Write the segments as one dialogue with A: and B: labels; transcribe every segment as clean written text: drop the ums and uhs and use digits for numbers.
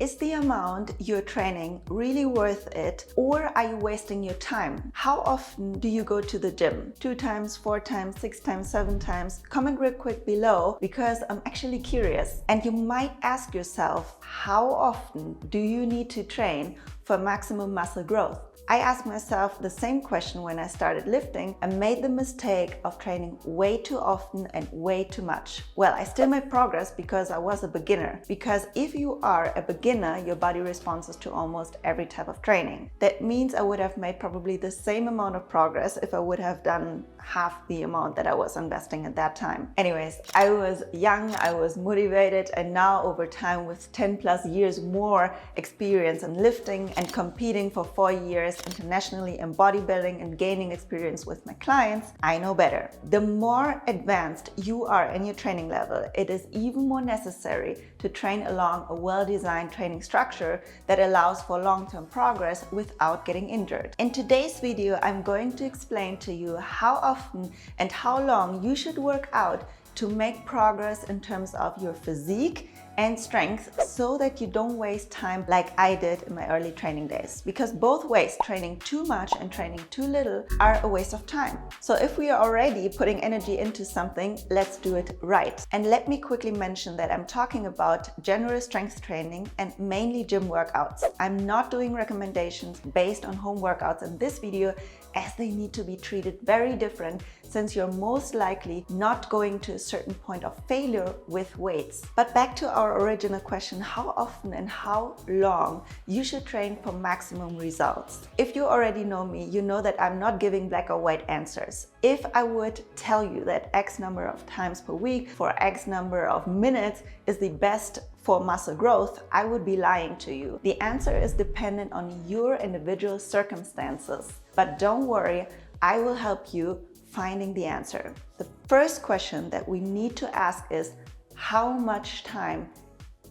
A: Is the amount you're training really worth it, or are you wasting your time? How often do you go to the gym? 2 times, 4 times, 6 times, 7 times? Comment real quick below because I'm actually curious. And you might ask yourself, how often do you need to train for maximum muscle growth? I asked myself the same question when I started lifting and made the mistake of training way too often and way too much. Well, I still made progress because I was a beginner. Because if you are a beginner, your body responds to almost every type of training. That means I would have made probably the same amount of progress if I would have done half the amount that I was investing at that time. Anyways, I was young, I was motivated, and now over time with 10 plus years more experience in lifting and competing for 4 years internationally in bodybuilding and gaining experience with my clients, I know better. The more advanced you are in your training level, it is even more necessary to train along a well-designed training structure that allows for long-term progress without getting injured. In today's video, I'm going to explain to you how often and how long you should work out to make progress in terms of your physique and strength, so that you don't waste time like I did in my early training days. Because both ways, training too much and training too little, are a waste of time. So if we are already putting energy into something, let's do it right. And let me quickly mention that I'm talking about general strength training and mainly gym workouts. I'm not doing recommendations based on home workouts in this video, as they need to be treated very different, since you're most likely not going to a certain point of failure with weights. But back to our original question, how often and how long you should train for maximum results. If you already know me, you know that I'm not giving black or white answers. If I would tell you that X number of times per week for X number of minutes is the best for muscle growth, I would be lying to you. The answer is dependent on your individual circumstances. But don't worry, I will help you finding the answer. The first question that we need to ask is, how much time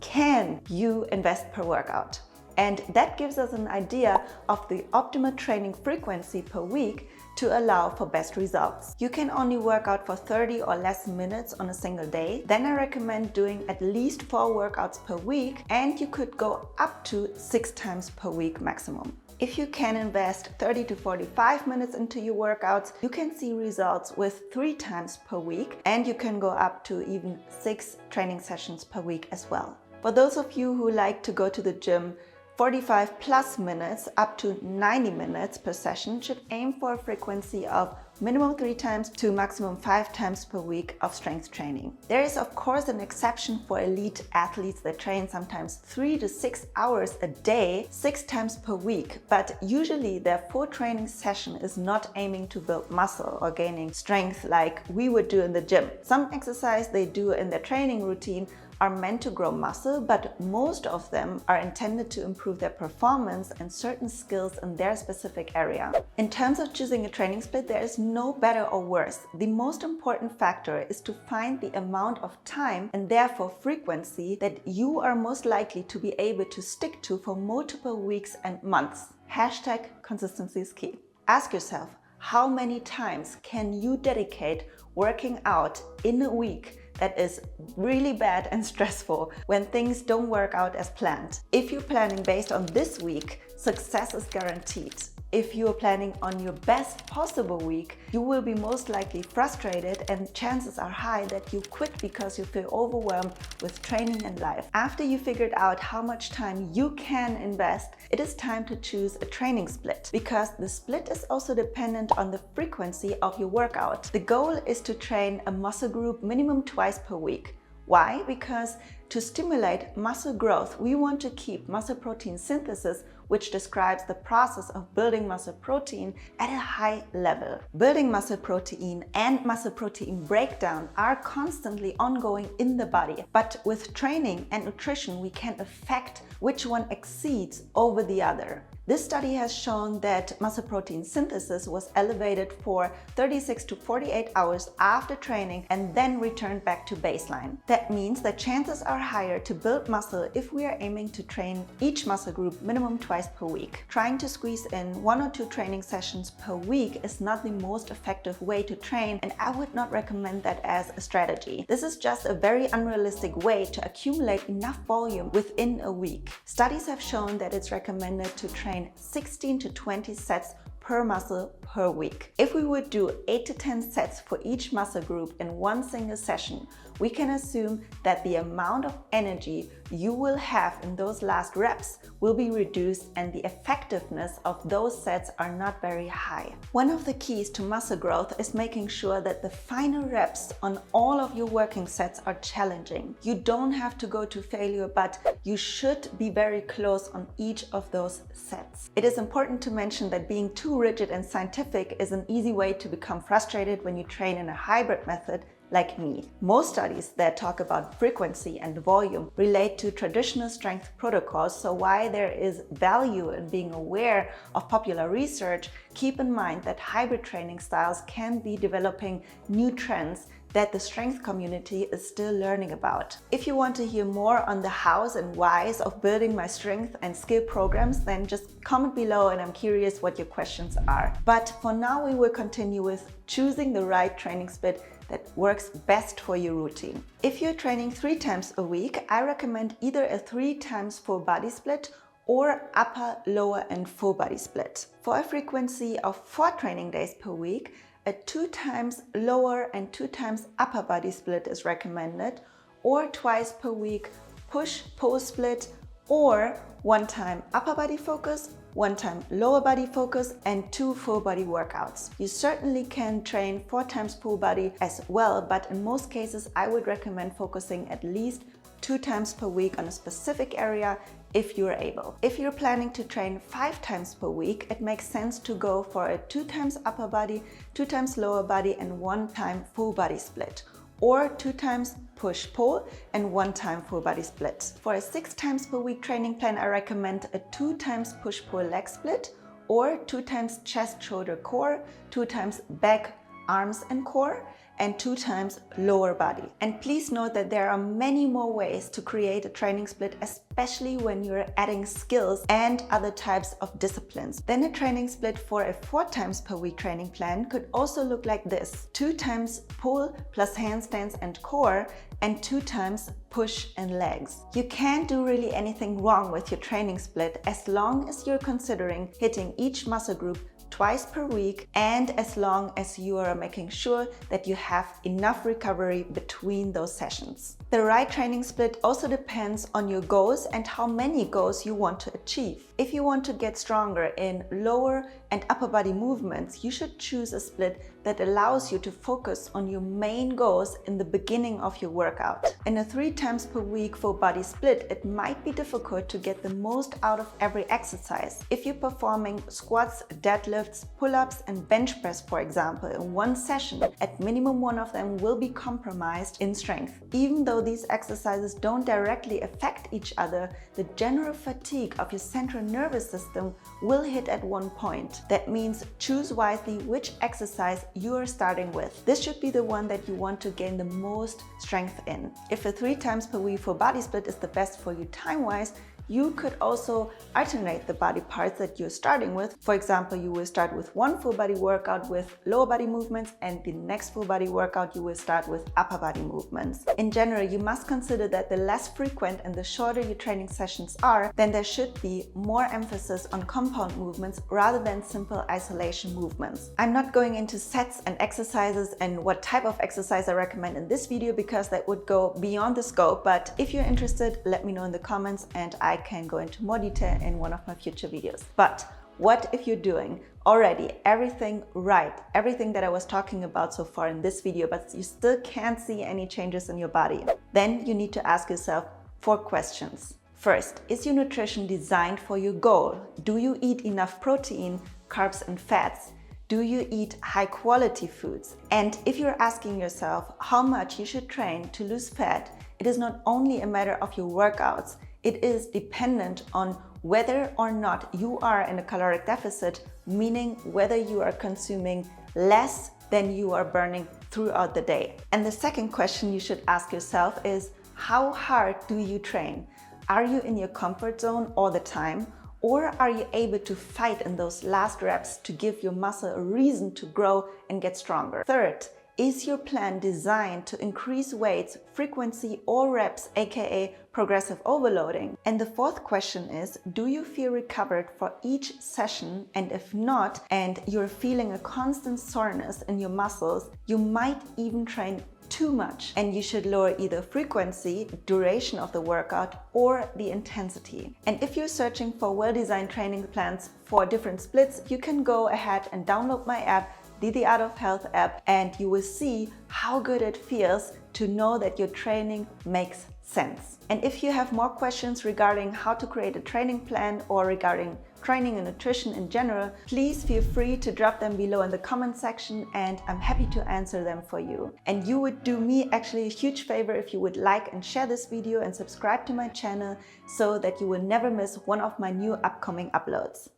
A: can you invest per workout? And that gives us an idea of the optimal training frequency per week to allow for best results. You can only work out for 30 or less minutes on a single day. Then I recommend doing at least 4 workouts per week, and you could go up to 6 times per week maximum. If you can invest 30 to 45 minutes into your workouts, you can see results with 3 times per week, and you can go up to even 6 training sessions per week as well. For those of you who like to go to the gym 45 plus minutes up to 90 minutes per session, should aim for a frequency of minimum 3 times to maximum 5 times per week of strength training. There is of course an exception for elite athletes that train sometimes 3 to 6 hours a day, 6 times per week, but usually their full training session is not aiming to build muscle or gaining strength like we would do in the gym. Some exercise they do in their training routine are meant to grow muscle, but most of them are intended to improve their performance and certain skills in their specific area. In terms of choosing a training split, there is no better or worse. The most important factor is to find the amount of time and therefore frequency that you are most likely to be able to stick to for multiple weeks and months. Hashtag consistency is key. Ask yourself, how many times can you dedicate working out in a week that is really bad and stressful when things don't work out as planned? If you're planning based on this week, success is guaranteed. If you're planning on your best possible week, you will be most likely frustrated, and chances are high that you quit because you feel overwhelmed with training and life. After you figured out how much time you can invest, it is time to choose a training split, because the split is also dependent on the frequency of your workout. The goal is to train a muscle group minimum twice per week. Why? Because to stimulate muscle growth, we want to keep muscle protein synthesis, which describes the process of building muscle protein, at a high level. Building muscle protein and muscle protein breakdown are constantly ongoing in the body, but with training and nutrition, we can affect which one exceeds over the other. This study has shown that muscle protein synthesis was elevated for 36 to 48 hours after training and then returned back to baseline. That means that chances are higher to build muscle if we are aiming to train each muscle group minimum twice per week. Trying to squeeze in 1 or 2 training sessions per week is not the most effective way to train, and I would not recommend that as a strategy. This is just a very unrealistic way to accumulate enough volume within a week. Studies have shown that it's recommended to train 16 to 20 sets per muscle per week. If we would do 8 to 10 sets for each muscle group in one single session, we can assume that the amount of energy you will have in those last reps will be reduced and the effectiveness of those sets are not very high. One of the keys to muscle growth is making sure that the final reps on all of your working sets are challenging. You don't have to go to failure, but you should be very close on each of those sets. It is important to mention that being too rigid and scientific is an easy way to become frustrated when you train in a hybrid method like me. Most studies that talk about frequency and volume relate to traditional strength protocols, so while there is value in being aware of popular research, keep in mind that hybrid training styles can be developing new trends that the strength community is still learning about. If you want to hear more on the hows and whys of building my strength and skill programs, then just comment below and I'm curious what your questions are. But for now, we will continue with choosing the right training split that works best for your routine. If you're training 3 times a week, I recommend either a 3 times full body split or upper, lower and full body split. For a frequency of 4 training days per week, a 2 times lower and 2 times upper body split is recommended, or twice per week push-pull split, or 1 time upper body focus, 1 time lower body focus and 2 full body workouts. You certainly can train 4 times full body as well, but in most cases I would recommend focusing at least 2 times per week on a specific area if you're able. If you're planning to train 5 times per week, it makes sense to go for a 2 times upper body, 2 times lower body and 1 time full body split, or 2 times push-pull and 1 time full body split. For a 6 times per week training plan, I recommend a 2 times push-pull leg split, or 2 times chest, shoulder, core, 2 times back, arms and core, and 2 times lower body. And please note that there are many more ways to create a training split, especially when you're adding skills and other types of disciplines. Then a training split for a 4 times per week training plan could also look like this: 2 times pull plus handstands and core, and 2 times push and legs. You can't do really anything wrong with your training split as long as you're considering hitting each muscle group twice per week, and as long as you are making sure that you have enough recovery between those sessions. The right training split also depends on your goals and how many goals you want to achieve. If you want to get stronger in lower and upper body movements, you should choose a split that allows you to focus on your main goals in the beginning of your workout. In a 3 times per week full body split, it might be difficult to get the most out of every exercise. If you're performing squats, deadlifts, pull-ups and bench press, for example, in one session, at minimum one of them will be compromised in strength. Even though these exercises don't directly affect each other, the general fatigue of your central nervous system will hit at one point. That means choose wisely which exercise you are starting with. This should be the one that you want to gain the most strength in. If a 3 times per week full body split is the best for you time-wise, you could also alternate the body parts that you're starting with. For example, you will start with one full body workout with lower body movements, and the next full body workout you will start with upper body movements. In general, you must consider that the less frequent and the shorter your training sessions are, then there should be more emphasis on compound movements rather than simple isolation movements. I'm not going into sets and exercises and what type of exercise I recommend in this video because that would go beyond the scope, but if you're interested, let me know in the comments and I can go into more detail in one of my future videos. But what if you're doing already everything right, everything that I was talking about so far in this video, but you still can't see any changes in your body? Then you need to ask yourself 4 questions. First, is your nutrition designed for your goal? Do you eat enough protein, carbs and fats? Do you eat high quality foods? And if you're asking yourself how much you should train to lose fat, it is not only a matter of your workouts, it is dependent on whether or not you are in a caloric deficit, meaning whether you are consuming less than you are burning throughout the day. And the second question you should ask yourself is, How hard do you train? Are you in your comfort zone all the time? Or are you able to fight in those last reps to give your muscle a reason to grow and get stronger? Third, is your plan designed to increase weights, frequency, or reps, aka progressive overloading? And the fourth question is, do you feel recovered for each session? And if not, and you're feeling a constant soreness in your muscles, you might even train too much, and you should lower either frequency, duration of the workout, or the intensity. And if you're searching for well-designed training plans for different splits, you can go ahead and download my app, The Art of Health app, and you will see how good it feels to know that your training makes sense. And if you have more questions regarding how to create a training plan or regarding training and nutrition in general, please feel free to drop them below in the comment section and I'm happy to answer them for you. And you would do me actually a huge favor if you would like and share this video and subscribe to my channel so that you will never miss one of my new upcoming uploads.